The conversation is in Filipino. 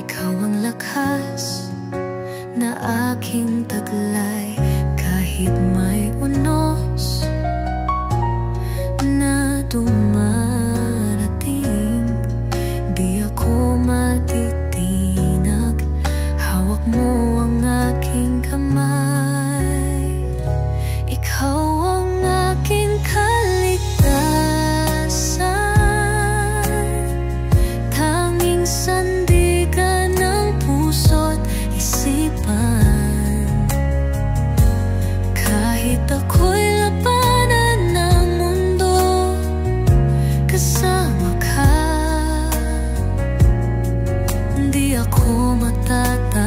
Ikaw ang lakas na aking taglay, kahit may unos na dumarating. Di ako matitinag, hawak mo ang aking kamay. Ikaw ang aking kaligtasan, tanging sandigan ng puso't isipan. Kahit ako'y labanan ng mundo, kasama ka. Di ako matatag